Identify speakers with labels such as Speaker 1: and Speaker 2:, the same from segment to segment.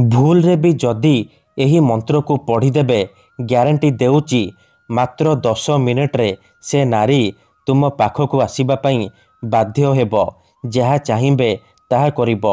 Speaker 1: भूल रे भी जदि यही मंत्र को पढ़ीदेवे ग्यारंटी देउची मात्र 10 मिनिट रे से नारी तुम पाखक आसवाई बाध्य हेब। जहाँ चाहिए ताहा करिब।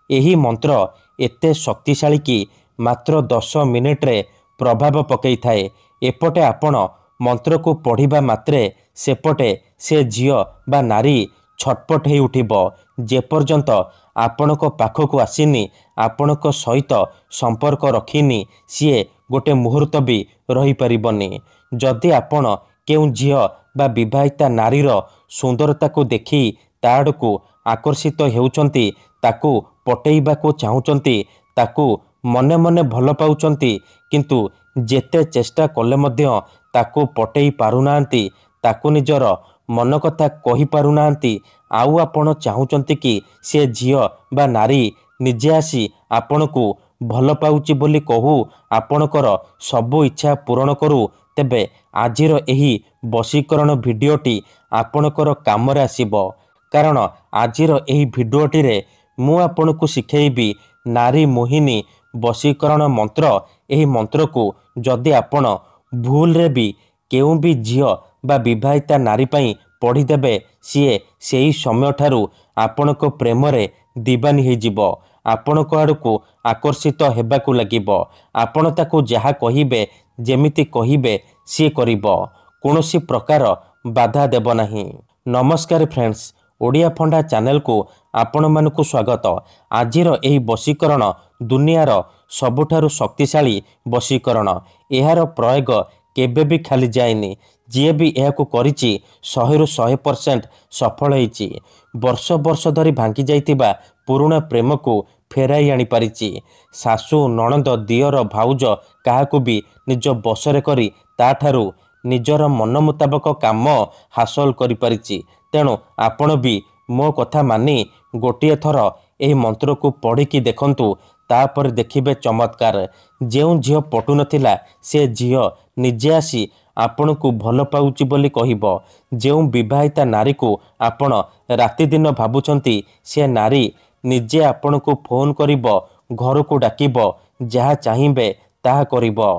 Speaker 1: एही मंत्र एते शक्तिशाली कि मात्र 10 मिनिट रे प्रभाव पकई थाए। एपटे आपण मंत्र को पढ़िबा मात्रे सेपटे से झियो बा नारी छटपट हो उठिब। जेपर्यंत आपणक पाखक आसीनी आपणक सहित संपर्क रखिनी सीए गोटे मुहूर्त भी रही परिबनी। जदि आपण केउ झियो बा विवाहिता नारीर सुंदरता को देखि ताड़को आकर्षित हेउचंती, ताकू पटेइबाको चाहुचंती, ताकू मने मने भल पाउचंती, किंतु जेते चेष्टा कले मध्य ताकू पटेई पारुनांती, ताकू निजर मन कथा कही पारुनांती, आउ आपण चाहुचंती कि से झियो बा नारी निजे आसी आपणकू भल पाउची बोली कहू, आपणकर सबु इच्छा पूरण करू, तेबे आजिर एही बशीकरण भिडियोटी आपणकर कामरे आसीबो। कारण आजिर एही भिडियोटी रे मु आपणकू शिखेइबी नारी मोहिनी बशीकरण मंत्र। एही मंत्र को जदि आपण भूल रे भी केउ भी झियो बा विवाहिता नारी पई पढ़ीदेवे सीए सेही समय ठारू आपणक प्रेम रे दीवानी हो जिवो। आपणक आड़को आकर्षित हेबाकू लागिबो। आपण ताकू जहा कहिबे जेमिति कहिबे सी करिबो। कोनोसी प्रकार बाधा देब नाही। नमस्कार फ्रेंड्स, ओडिया फंडा चैनल को आपण मानकू स्वागत। आजिर एही बशीकरण दुनियार सबुठारु शक्तिशाली बशीकरण। एहार प्रयोग केबे भी खाली जाएनी। जी भी यह करिछि 100% सफल होइछि। वर्ष वर्ष धरी भांगी जाइतिबा पुराना प्रेम को फेराई आनी पारिछि। सासु नणंद दियर भाउज काहाकू भी निज बसरे करी ताठारू निजर मन मुताबक काम हासिल करि पारिछि। तेणु आपण भी मो कथा मानी गोटिए थर एही मंत्र को पढ़िकी देखंतु, तापर देखिबे चमत्कार। जेउ झियो पटु नथिला से झियो निजे आसी आपण को भल पाउची बोली कहिबो। जेउ विवाहिता नारी को आपण राति दिन भाबुचंती से नारी निजे आपण को फोन करिबो, घर को डाकिबो, जहा चाहिए ताहा करिबो।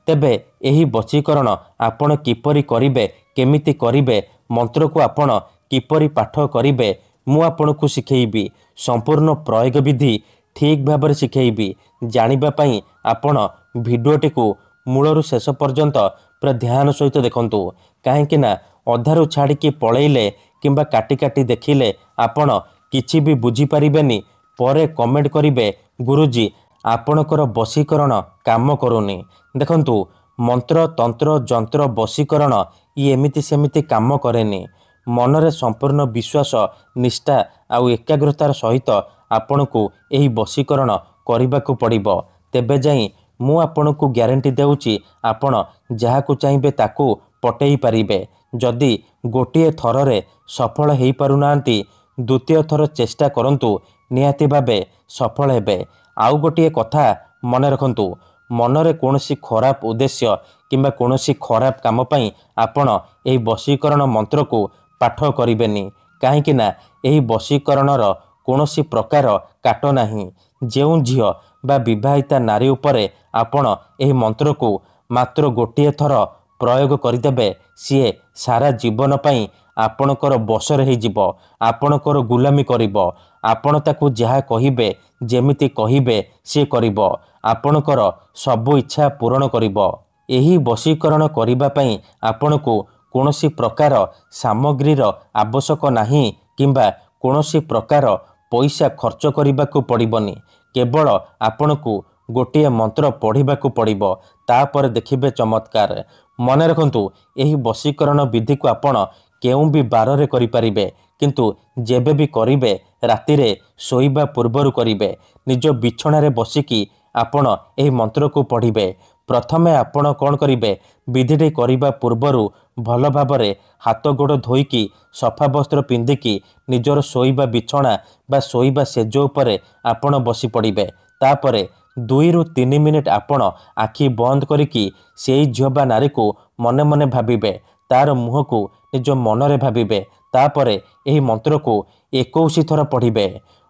Speaker 1: तेबे एही बशीकरण आपण किपरि करिबे, केमिति करिबे, मंत्र को आपण किपरि पाठ करिबे, मु आपण को शिखेइबी। संपूर्ण प्रयोग विधि ठीक भाव में शिखेइबी। जानिबा पई आपण भिडियोटी को मूलरू शेष पर्यंत पूरा ध्यान सहित देखंतु। काहेकि ना अधारू छाड़िकी पळेइले किंबा काटी काटी देखिले आपण किछि भी बुझी पारिबेनी। परे कमेंट करिबे गुरुजी आपणकर बशीकरण काम करूनी। देखंतु मंत्र तंत्र जंत्र बशीकरण ये एमिति सेमिति काम करेनी। मनरे संपूर्ण विश्वास निष्ठा आउ एकाग्रतार सहित आपण को एही बशीकरण करिबाकू पड़िबो। तेबे जाई मु आपण को ग्यारंटी देउची आपण जहाकू चाहिए ताकू पटेई पारिबे। जदि गोटिए थररे सफल हेई पारुनांती, द्वितीय थर चेष्टा करंतु, निहाती भाबे सफल हेबे। आउ गोटिए कथा मन रखंतु, मनरे कोनोसी खराब उद्देश्य किंबा कोनोसी खराब काम पई आपण एही बशीकरण मंत्र को पाठ करिबेनी। काहेकि ना एही बशीकरणर कोनोसी प्रकार काट नाही। जेउ झियो बा विवाहिता नारी उपरे आपण एही मंत्र को मात्र गोटिए थर प्रयोग करिदेबे, सीए सारा जीवन पई आपणकर बसरे हो जिवो, आपणकर गुलामी करिवो। आपण ताकू जहा कहिबे जेमिति कहिबे से करिवो, आपणकर सबु इच्छा पूरण करिवो। एही बशीकरण करिबा पई आपणको कोनोसी प्रकार सामग्रीर आवश्यक नाही किंबा कोनोसी प्रकार पैसा खर्च करिबाकू पड़िबनी। केवल आपणकू गोटिए मंत्र पढ़िबाकू पड़िबो, तापर देखिबे चमत्कार। मन रखंतु एही बशीकरण विधि को आपण केउ भी बार करि परिबे, किंतु जेबे भी करिबे रातिरे सोइबा पूर्वरु करिबे। निज बिछणारे बसिकी आपण एही मंत्र को पढ़िबे। प्रथमे आपण कोन करिबे, विधिटी करिबा पूर्वरु भल भाबरे हाथ गोड़ धोईकी सफा वस्त्र पिंधिकी निजर सोइबा बिछणा बा सोइबा सेज उपरे आपण बसी पड़िबे। तापरे 2 ରୁ 3 मिनिट आपण आखि बंद करिकी सेई झियो बा नारी को मने मने भाबिबे, तार मुह को निज मनरे भाबिबे। तापरे एही मंत्र को 21 थर पढ़िबे।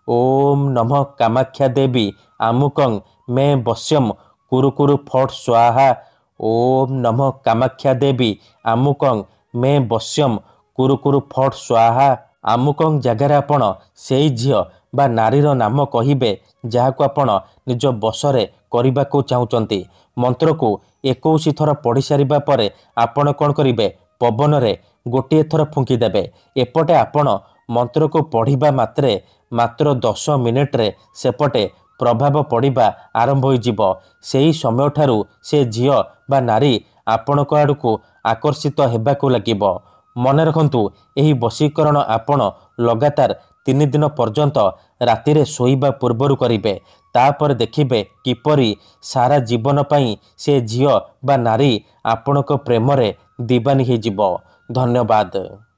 Speaker 1: ओम नमः कामाख्या देवी आमुकं मैं बश्यम कुरु कुरु फट स्वाहा ओम नमः कामाख्या देवी आमुकं मैं बश्यम कुरु कुरु फट स्वाहा आमुकं जगार आपण सेई झियो बा नारीर नाम कहिबे जहाको आपण निज बसरे करने को चाहूँगी। मंत्र को 21 थर पढ़ी सारिबा परे आपण कौन करिवे पवन रे गोटे थर फुंकीदेवे। एपटे आपण मंत्र को पढ़िबा मात्रे मात्र 10 मिनिट रे सेपटे प्रभाव पड़िबा आरंभ होइजिब। सेही समय ठारू से झियो बा नारी आपणक आड़कू आकर्षित हेबाकू लागिब। मन रखंतु एही वशीकरण आपण लगातार 3 दिन पर्यंत रातिरे शोइबा पूर्वरु करिवे। तापर देखिबे किपरि सारा जीवन पाई से झियो बा नारी आपणक प्रेम रे दीवानी होइजिब। धन्यवाद।